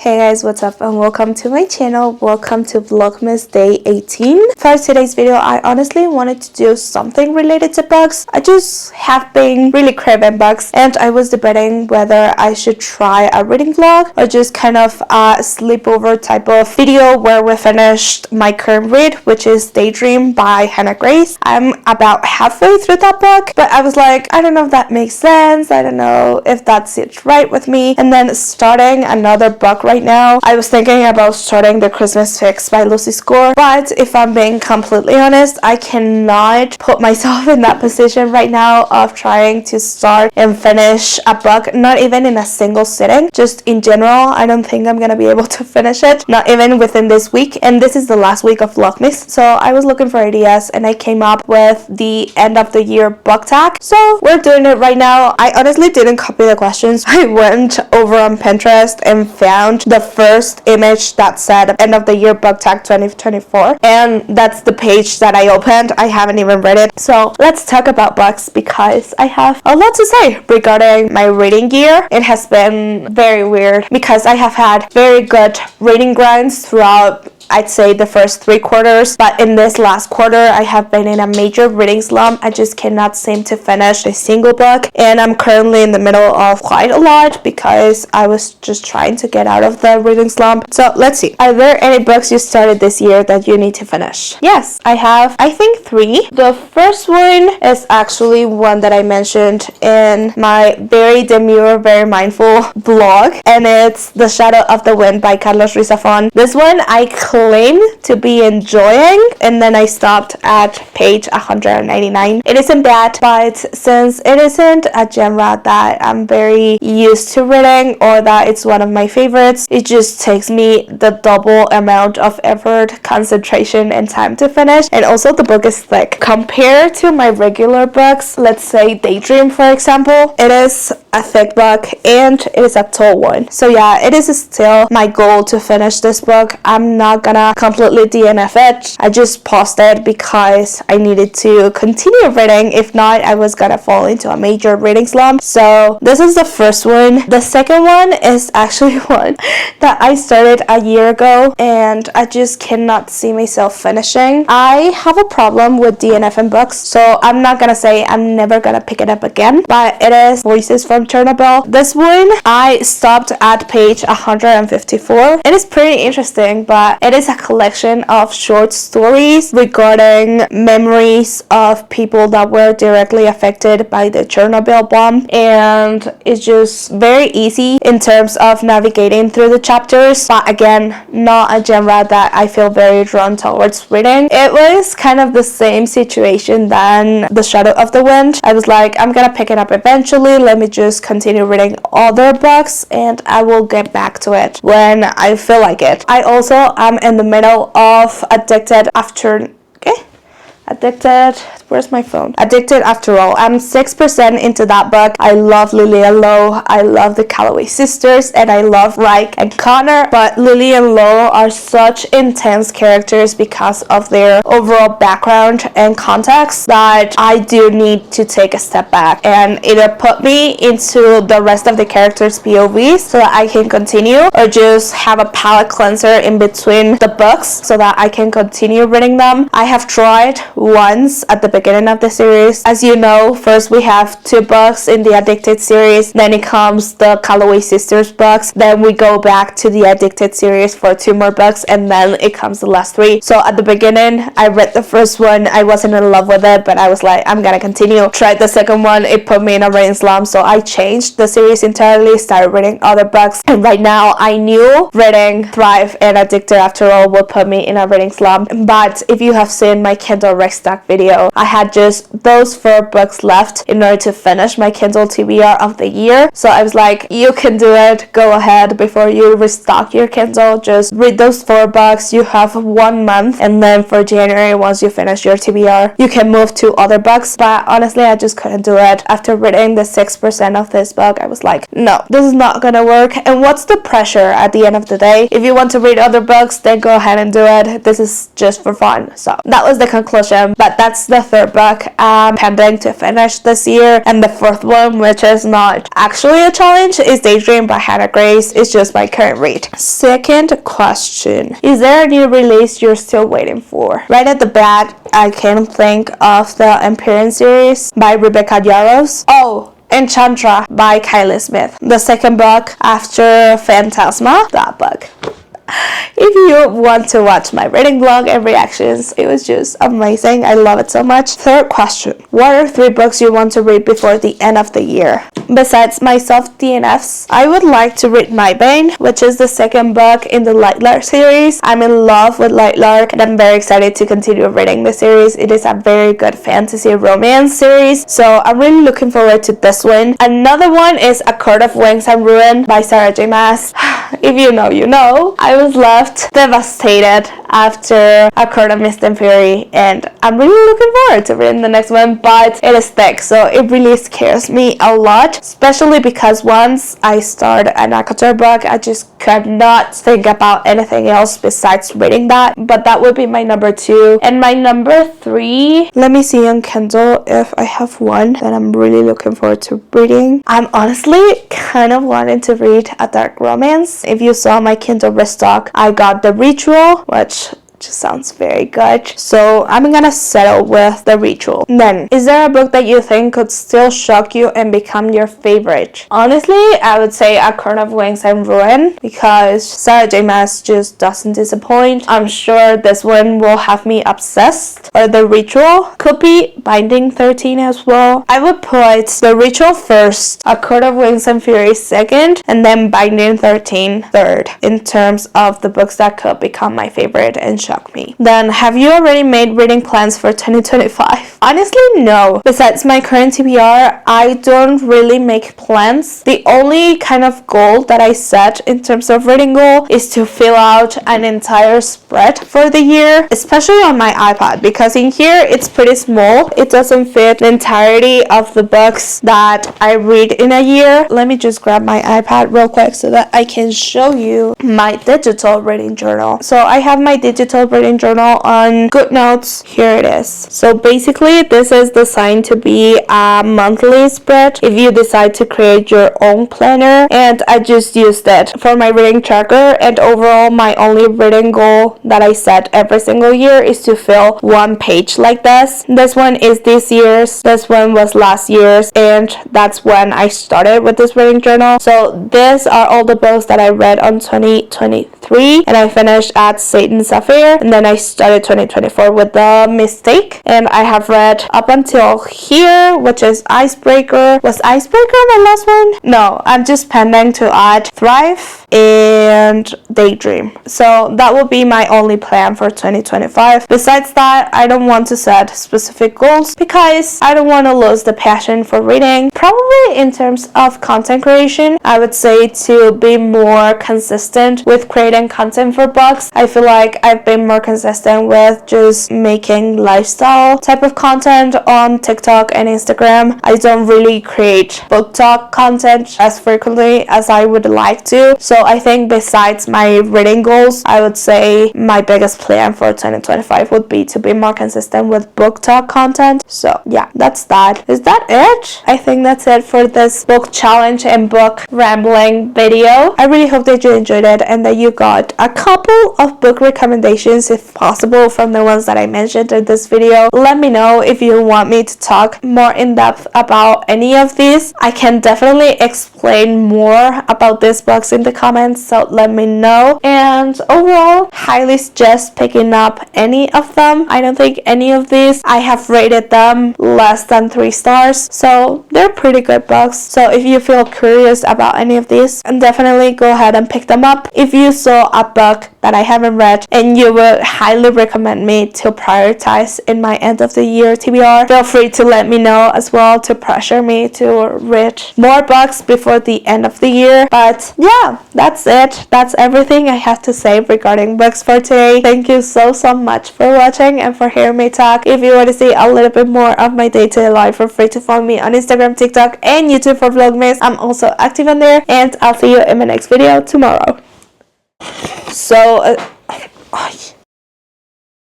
Hey guys, what's up and welcome to my channel. Welcome to Vlogmas day 18. For today's video, I honestly wanted to do something related to books. I just have been really craving books and I was debating whether I should try a reading vlog or just kind of a sleepover type of video where we finished my current read, which is Daydream by Hannah Grace. I'm about halfway through that book, but I was like, I don't know if that makes sense. I don't know if that sits right with me. And then starting another book right now. I was thinking about starting The Christmas Fix by Lucy Score, but if I'm being completely honest, I cannot put myself in that position right now of trying to start and finish a book, not even in a single sitting. Just in general, I don't think I'm gonna be able to finish it, not even within this week, and this is the last week of Vlogmas, so I was looking for ideas and I came up with the end of the year BookTok. So we're doing it right now. I honestly didn't copy the questions. I went over on Pinterest and found the first image that said end of the year BookTok 2024, and that's the page that I opened. I haven't even read it, so let's talk about books because I have a lot to say regarding my reading year. It has been very weird because I have had very good reading grinds throughout, I'd say, the first 3 quarters, but in this last quarter I have been in a major reading slump. I just cannot seem to finish a single book, and I'm currently in the middle of quite a lot because I was just trying to get out of the reading slump. So let's see, are there any books you started this year that you need to finish? Yes, I have, I think 3. The first one is actually one that I mentioned in my very demure, very mindful vlog, and it's The Shadow of the Wind by Carlos Rizafon. This one I claim to be enjoying, and then I stopped at page 199. It isn't bad, but since it isn't a genre that I'm very used to reading or that it's one of my favorites, it just takes me the double amount of effort, concentration, and time to finish. And also the book is thick compared to my regular books. Let's say Daydream, for example. It is a thick book and it is a tall one. So yeah, it is still my goal to finish this book. I'm not gonna completely DNF it. I just paused it because I needed to continue reading. If not, I was gonna fall into a major reading slump. So this is the first one. The second one is actually one that I started a year ago and I just cannot see myself finishing. I have a problem with DNFing books, so I'm not gonna say I'm never gonna pick it up again, but it is Voices from Chernobyl. This one I stopped at page 154. It is pretty interesting, but it is a collection of short stories regarding memories of people that were directly affected by the Chernobyl bomb, and it's just very easy in terms of navigating through the chapters, but again, not a genre that I feel very drawn towards reading. It was kind of the same situation than The Shadow of the Wind. I was like, I'm gonna pick it up eventually, let me just continue reading other books and I will get back to it when I feel like it. I also am in the middle of Addicted where's my phone? Addicted After All. I'm 6% into that book. I love Lillian Lowe, I love the Calloway sisters, and I love Reich and Connor, but Lily and Lowe are such intense characters because of their overall background and context that I do need to take a step back and either put me into the rest of the characters' POVs so that I can continue, or just have a palate cleanser in between the books so that I can continue reading them. I have tried once at the beginning of the series. As you know, first we have 2 books in the Addicted series, then it comes the Calloway sisters books, then we go back to the Addicted series for 2 more books, and then it comes the last 3. So at the beginning I read the first one, I wasn't in love with it, but I was like, I'm gonna continue. Tried the second one, it put me in a reading slump, so I changed the series entirely, started reading other books, and right now I knew reading Thrive and Addicted After All would put me in a reading slump. But if you have seen my Kindle Restock video, I had just those 4 books left in order to finish my Kindle TBR of the year. So I was like, you can do it, go ahead. Before you restock your Kindle, just read those 4 books. You have 1 month, and then for January, once you finish your TBR, you can move to other books. But honestly, I just couldn't do it. After reading the 6% of this book, I was like, no, this is not gonna work. And what's the pressure at the end of the day? If you want to read other books, then go ahead and do it. This is just for fun. So that was the conclusion them, but that's the third book I'm pending to finish this year. And the fourth one, which is not actually a challenge, is Daydream by Hannah Grace. It's just my current read. Second question: is there a new release you're still waiting for? Right at the bat, I can think of the Empyrean series by Rebecca Yarros. Oh, Enchantra by Kylie Smith. The second book after Phantasma, that book. If you want to watch my reading vlog and reactions, it was just amazing. I love it so much. Third question: what are 3 books you want to read before the end of the year? Besides my soft DNFs, I would like to read Nightbane, which is the second book in the Lightlark series. I'm in love with Lightlark and I'm very excited to continue reading the series. It is a very good fantasy romance series, so I'm really looking forward to this one. Another one is A Court of Wings and Ruin by Sarah J Maas. If you know, you know. I was left devastated after A Court of Mist and Fury, and I'm really looking forward to reading the next one, but it is thick, so it really scares me a lot, especially because once I start an ACOTAR book, I just could not think about anything else besides reading that. But that would be my number 2. And my number 3, let me see on Kindle if I have one that I'm really looking forward to reading. I'm honestly kind of wanting to read a dark romance. If you saw my Kindle restock, I got The Ritual, which just sounds very good, so I'm gonna settle with The Ritual. Then, is there a book that you think could still shock you and become your favorite? Honestly, I would say A Court of Wings and Ruin, because Sarah J Maas just doesn't disappoint. I'm sure this one will have me obsessed. Or The Ritual. Could be Binding 13 as well. I would put The Ritual first, A Court of Wings and Fury second, and then Binding 13 third, in terms of the books that could become my favorite and shock me. Then, have you already made reading plans for 2025? Honestly, no. Besides my current TBR, I don't really make plans. The only kind of goal that I set in terms of reading goal is to fill out an entire spread for the year, especially on my iPad, because in here it's pretty small. It doesn't fit the entirety of the books that I read in a year. Let me just grab my iPad real quick so that I can show you my digital reading journal. So I have my digital reading journal on GoodNotes. Here it is. So basically, this is designed to be a monthly spread if you decide to create your own planner, and I just used it for my reading tracker. And overall, my only reading goal that I set every single year is to fill one page like this. This one is this year's, this one was last year's, and that's when I started with this reading journal. So these are all the books that I read on 2023, and I finished at Satan's Affair, and then I started 2024 with The Mistake, and I have read up until here, which is Icebreaker. Was Icebreaker my last one? No, I'm just pending to add Thrive and Daydream. So that will be my only plan for 2025. Besides that, I don't want to set specific goals because I don't want to lose the passion for reading. Probably in terms of content creation, I would say to be more consistent with creating content for books. I feel like I've been more consistent with just making lifestyle type of content on TikTok and Instagram. I don't really create BookTok content as frequently as I would like to. So I think besides my reading goals, I would say my biggest plan for 2025 would be to be more consistent with BookTok content. So yeah, that's that. Is that it? I think that's it for this book challenge and book rambling video. I really hope that you enjoyed it and that you got a couple of book recommendations, if possible, from the ones that I mentioned in this video. Let me know if you want me to talk more in depth about any of these. I can definitely explain more about these books in the comments, so let me know. And overall, highly suggest picking up any of them. I don't think any of these, I have rated them less than 3 stars, so they're pretty good books. So if you feel curious about any of these, definitely go ahead and pick them up. If you saw a book that I haven't read and you would highly recommend me to prioritize in my end of the year TBR, feel free to let me know as well, to pressure me to read more books before the end of the year. But yeah, that's it. That's everything I have to say regarding books for today. Thank you so much for watching and for hearing me talk. If you want to see a little bit more of my day-to-day life, feel free to follow me on Instagram, TikTok, and YouTube for Vlogmas. I'm also active on there, and I'll see you in my next video tomorrow. So